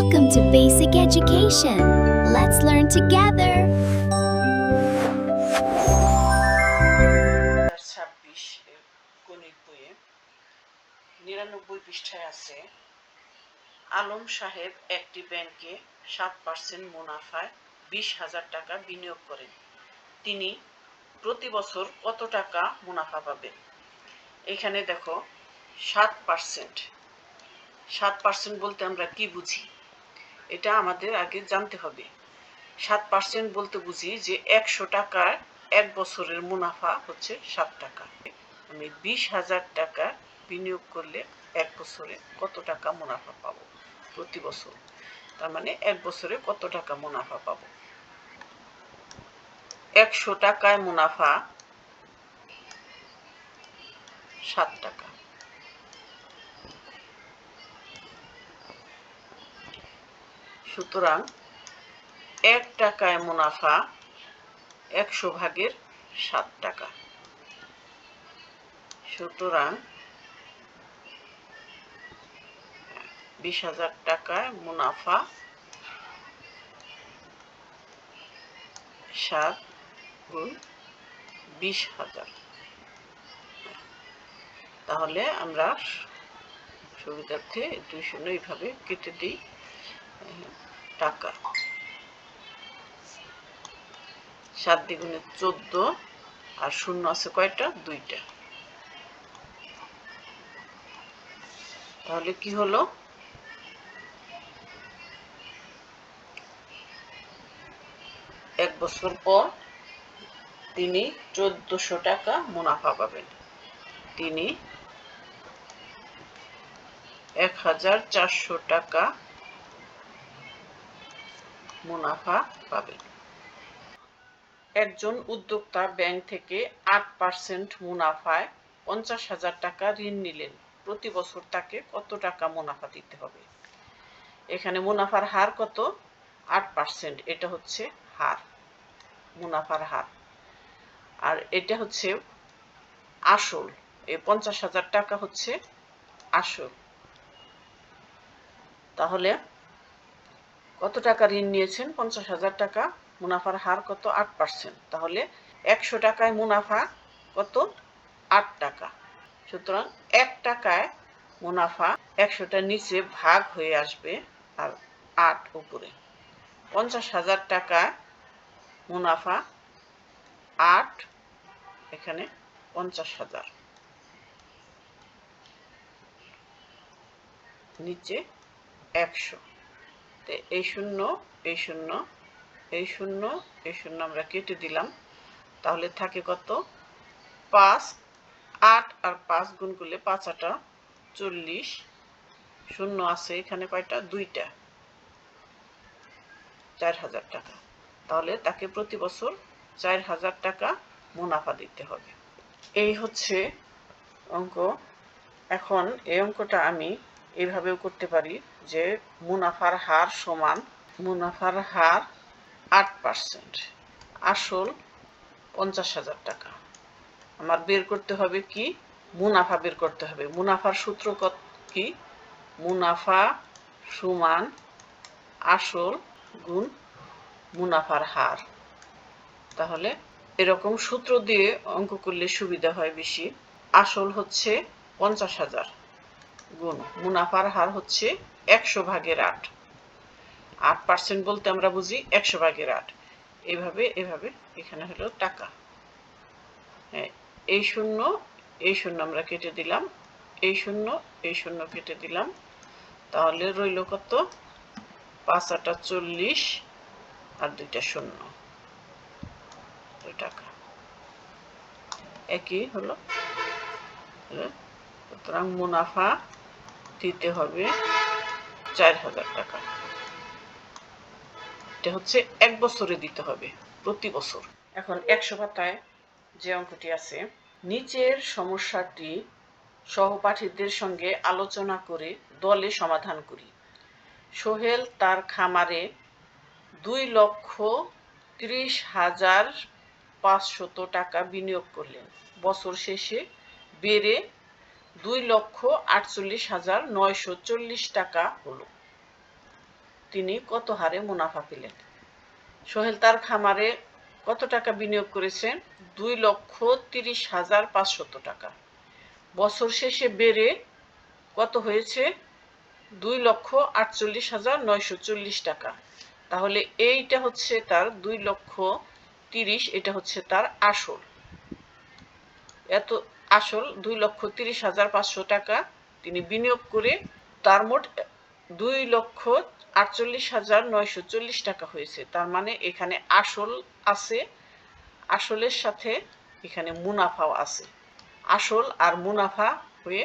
Welcome to Basic Education. Let's learn together. 26 গণিত বইয়ে 99 পৃষ্ঠায় আছে আলম সাহেব একটি ব্যাংকে 7% মুনাফায় 20,000 টাকা বিনিয়োগ করেন। তিনি প্রতি বছর কত টাকা মুনাফা পাবেন? এখানে দেখো 7% বলতে আমরা কি বুঝি, এটা আমাদের আগে জানতে হবে। 7% বলতে বুঝি যে 100 টাকার এক বছরের মুনাফা হচ্ছে 7 টাকা। আমি 20,000 টাকা বিনিয়োগ করলে এক বছরে কত টাকা মুনাফা পাবো প্রতি বছর, তার মানে এক বছরে কত টাকা মুনাফা পাবো। 100 টাকায় মুনাফা 7 টাকা, সুতরাং 1 টাকায় মুনাফা 100 ভাগের 7 টাকা, সুতরাং 20,000 টাকায় মুনাফা 7 গুণ 20,000। তাহলে আমরা সুবিধার্থে 200 এইভাবে কেটে দিই টাকা। 7 দ্বিগুণে 14 আর শূন্য আছে কয়টা? 2টা। তাহলে কি হলো? এক বছর পর তিনি 1400 টাকা মুনাফা পাবেন। তিনি 1400 টাকা মুনাফা পাবেন। একজন উদ্যোক্তা ব্যাংক থেকে 8% মুনাফায় 50,000 টাকা ঋণ নিলেন। প্রতি বছর তাকে কত টাকা মুনাফা দিতে হবে? এখানে মুনাফার হার কত? 8%। এটা হচ্ছে হার, মুনাফার হার। আর এটা হচ্ছে আসল, এই 50,000 টাকা হচ্ছে আসল। তাহলে কত টাকা ঋণ নিয়েছেন? 50,000 টাকা। মুনাফার হার কত? 8%। তাহলে 100 টাকায় মুনাফা কত? 8 টাকা। সুতরাং 1 টাকায় মুনাফা 100টা নিচে ভাগ হয়ে আসবে আর 8 উপরে। 50,000 টাকায় মুনাফা 8, এখানে 50,000, নিচে 100। এই শূন্য, এই শূন্য, এই শূন্য, এই শূন্য আমরা কেটে দিলাম। তাহলে থাকে কত? 5। 8 আর 5 গুণ করলে 5 8 40, শূন্য আছে এখানে কয়টা? 2টা, 4,000 টাকা। তাহলে তাকে প্রতি বছর 4,000 টাকা মুনাফা দিতে হবে। এই হচ্ছে অঙ্ক। এখন এই অঙ্কটা আমি এইভাবেও করতে পারি যে মুনাফার হার সমান, মুনাফার হার 8%, আসল 50,000 টাকা। আমার বের করতে হবে কি? মুনাফা বের করতে হবে। মুনাফার সূত্র কি? মুনাফা সমান আসল গুণ মুনাফার হার। তাহলে এরকম সূত্র দিয়ে অঙ্ক করলে সুবিধা হয় বেশি। আসল হচ্ছে 50,000 গুণ মুনাফার হার হচ্ছে 100 ভাগের 8। 8% বলতে আমরা বুঝি 100 ভাগের 8। এভাবে এভাবে এখানে হলো টাকা। এই শূন্য, এই শূন্য আমরা কেটে দিলাম, এই শূন্য, এই শূন্য কেটে দিলাম। তাহলে রইল কত? 5 8 40 আর 2টা শূন্য, 2 টাকা। একই হলো। সুতরাং মুনাফা দিতে হবে 4,000 টাকা। এটা হচ্ছে এক বছরে দিতে হবে, প্রতি বছর। এখন 100 পাতায় যে অঙ্কটি আছে, নিচের সমস্যাটি সহপাঠীদের সঙ্গে আলোচনা করে দলে সমাধান করি। সোহেল তার খামারে 2,30,500 টাকা বিনিয়োগ করলেন। বছর শেষে বেড়ে 2,48,940 টাকা হলো। তিনি কত হারে মুনাফা পেলেন। সোহেল তার খামারে কত টাকা বিনিয়োগ করেছেন? 2,30,500 টাকা। বছর শেষে বেড়ে কত হয়েছে? 2,48,940 টাকা। তাহলে এইটা হচ্ছে তার 2,30,000, এটা হচ্ছে তার আসল। এত আসল 2,30,500 টাকা তিনি বিনিয়োগ করে তার মোট 2,48,940 টাকা হয়েছে। তার মানে এখানে আসল আছে, আসলের সাথে এখানে মুনাফাও আছে। আসল আর মুনাফা হয়ে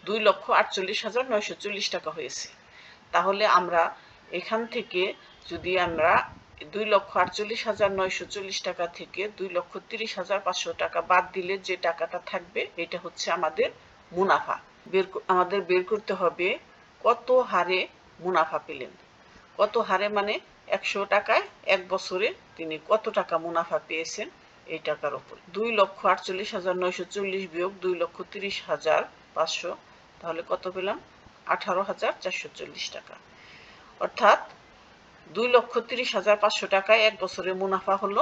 2,48,940 টাকা হয়েছে। তাহলে আমরা এখান থেকে যদি আমরা 2,48,940 টাকা থেকে 2,30,500 টাকা বাদ দিলে যে টাকাটা থাকবে এটা হচ্ছে আমাদের মুনাফা। আমাদের বের করতে হবে কত হারে মুনাফা পেলেন। কত হারে মানে 100 টাকায় এক বছরে তিনি কত টাকা মুনাফা পেয়েছেন এই টাকার উপর। 2,48,940 বিয়োগ 2,30,500, তাহলে কত পেলাম? 18,440 টাকা। অর্থাৎ 2,30,500 টাকায় এক বছরে মুনাফা হলো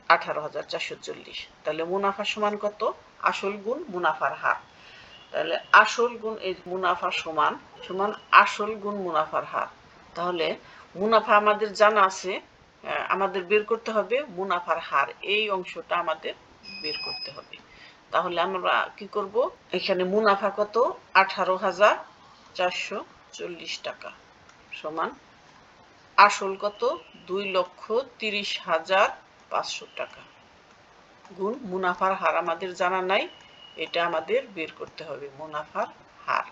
18,440। তাহলে মুনাফা সমান কত? আসল গুণ মুনাফার হার। তাহলে আসল গুণ এই মুনাফা সমান আসল গুণ মুনাফার হার। তাহলে মুনাফা আমাদের জানা আছে, আমাদের বের করতে হবে মুনাফার হার। এই অংশটা আমাদের বের করতে হবে। তাহলে আমরা কি করব? এখানে মুনাফা কত? 18,440 টাকা সমান আসল কত? 2,30,500 টাকা গুণ মুনাফার হার আমাদের জানা নাই, এটা আমাদের বের করতে হবে মুনাফার হার।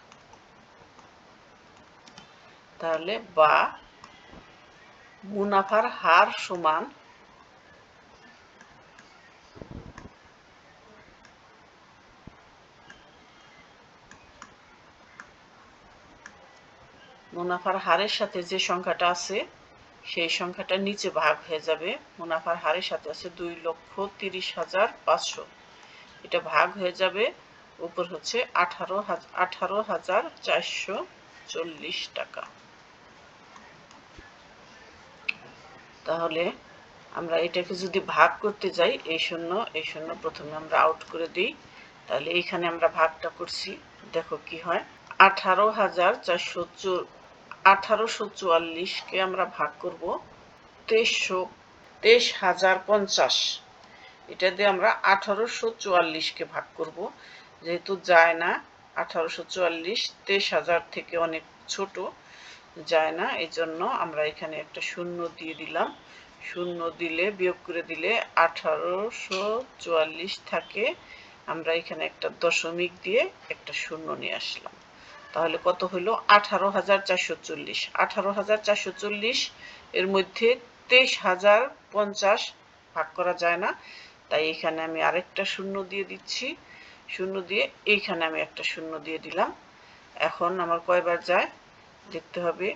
তাহলে বা মুনাফার হার সমান মুনাফার হারের সাথে যে সংখ্যাটা আছে সেই সংখ্যাটা নিচে ভাগ হয়ে যাবে। মুনাফার হারের সাথে আছে 2,30,500, এটা ভাগ হয়ে যাবে, উপর হচ্ছে 18,440 টাকা। তাহলে আমরা এটাকে যদি ভাগ করতে যাই, এই শূন্য প্রথমে আমরা আউট করে দিই। তাহলে এইখানে আমরা ভাগটা করছি, দেখো কি হয়। 18,440কে আমরা ভাগ করব 23,050, এটা দিয়ে আমরা 1844কে ভাগ করব। যেহেতু যায় না 1844 23,000 থেকে অনেক ছোট, যায় না, এই জন্য আমরা এখানে একটা শূন্য দিয়ে দিলাম। শূন্য দিলে বিয়োগ করে দিলে 1844 থাকে, আমরা এখানে একটা দশমিক দিয়ে একটা শূন্য নিয়ে আসলাম। তাহলে কত হলো? 18,440। 18,440 এর মধ্যে 23,050 ভাগ করা যায় না, তাই এখানে আমি আরেকটা শূন্য দিয়ে দিচ্ছি। শূন্য দিয়ে এইখানে আমি একটা শূন্য দিয়ে দিলাম। এখন আমার কয়বার যায় দেখতে হবে।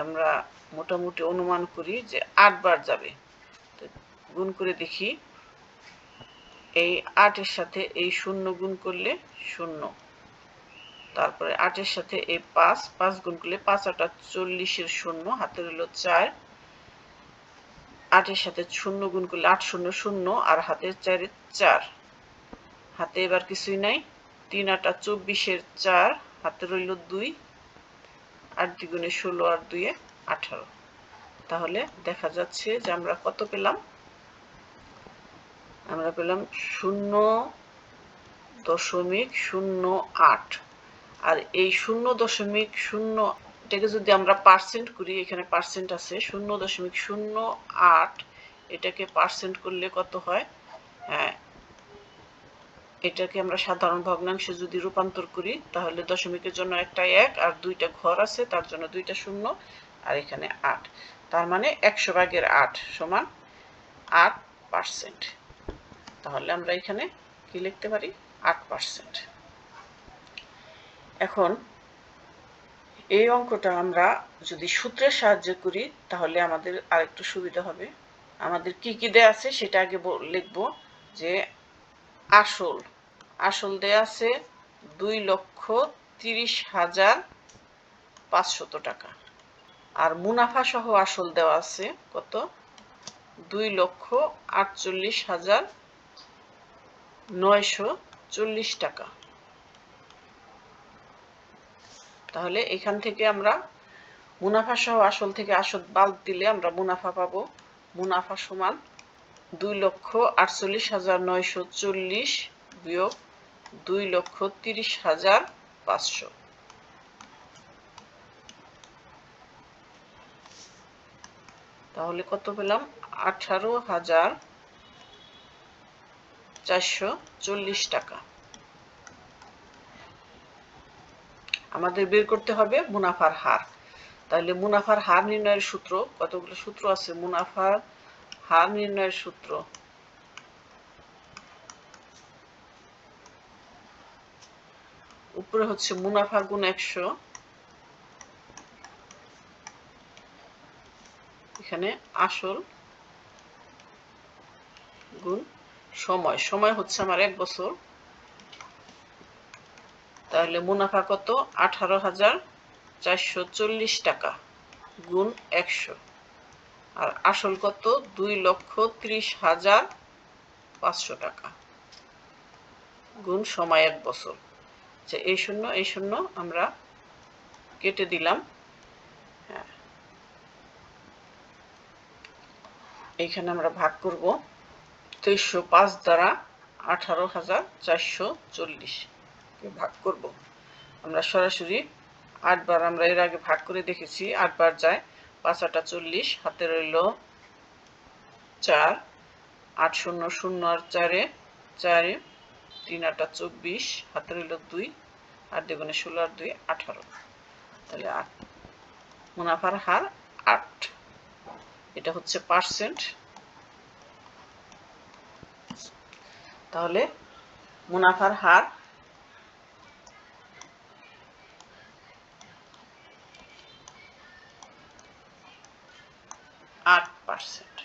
আমরা মোটামুটি অনুমান করি যে 8 বার যাবে। গুণ করে দেখি, এই 8 এর সাথে এই শূন্য গুণ করলে 0, তারপরে 8 এর সাথে এই 5 গুণ করলে 5 8 40 এর 0, হাতে রইল 4। 8 এর সাথে 0 গুণ করলে 8 0 0, আর হাতের 4 এ 4, হাতে এবার কিছুই নাই। 3 8 24 এর 4, হাতে রইল 2, 8 দ্বিগুণে 16 আর 2 এ 18। তাহলে দেখা যাচ্ছে যে আমরা কত পেলাম? আমরা পেলাম 0.08। আর এই 0.0 এটাকে যদি আমরা পার্সেন্ট করি, এখানে পার্সেন্ট আছে, 0.08 এটাকে পার্সেন্ট করলে কত হয়? হ্যাঁ, এটাকে আমরা সাধারণ ভগ্নাংশে যদি রূপান্তর করি তাহলে দশমিকের জন্য একটা 1 আর 2টা ঘর আছে, তার জন্য 2টা শূন্য, আর এখানে 8। তার মানে 100/8 সমান 8%। তাহলে আমরা এখানে কি লিখতে পারি? 8%। এখন এই অঙ্কটা আমরা যদি সূত্রের সাহায্যে করি তাহলে আমাদের আরেকটু সুবিধা হবে। আমাদের কি কি দেয়া আছে সেটা আগে লিখব। যে আসল দেয়া আছে 2,30,500 টাকা। আর মুনাফা সহ আসল দেওয়া আছে কত 2,48,940 টাকা। তাহলে এখান থেকে আমরা মুনাফা সহ আসল থেকে আসল বাদ দিলে আমরা মুনাফা পাবো। মুনাফা সমান 2,48,940 বিয়োগ 2,30,500। তাহলে কত পেলাম 18,440 টাকা। আমাদের বের করতে হবে মুনাফার হার। তাহলে মুনাফার হার নির্ণয়ের সূত্র, কতগুলো সূত্র আছে মুনাফার হার নির্ণয়ের সূত্র। উপরে হচ্ছে মুনাফা গুণ 100, এখানে আসল গুণ সময়, সময় হচ্ছে আমার 1 বছর। তাহলে মুনাফা কত 18,440 টাকা গুণ 100, আর আসল কত 2,30,500 টাকা গুণ সময় 1 বছর। আচ্ছা, এই শূন্য আমরা কেটে দিলাম। হ্যাঁ, এইখানে আমরা ভাগ করব 305 দ্বারা 18,440 ভাগ করব। আমরা সরাসরি 8 বার আমরা এর আগে ভাগ করে দেখেছি, 8 বার যায় 5 8 40, হাতে রইল 4, 8 0 0 আর 4 4, 3 8 24, হাতে রইল 2, 8 2 16 আর 2 18। তাহলে 8, মুনাফার হার 8, এটা হচ্ছে পার্সেন্ট। তাহলে মুনাফার হার 8%।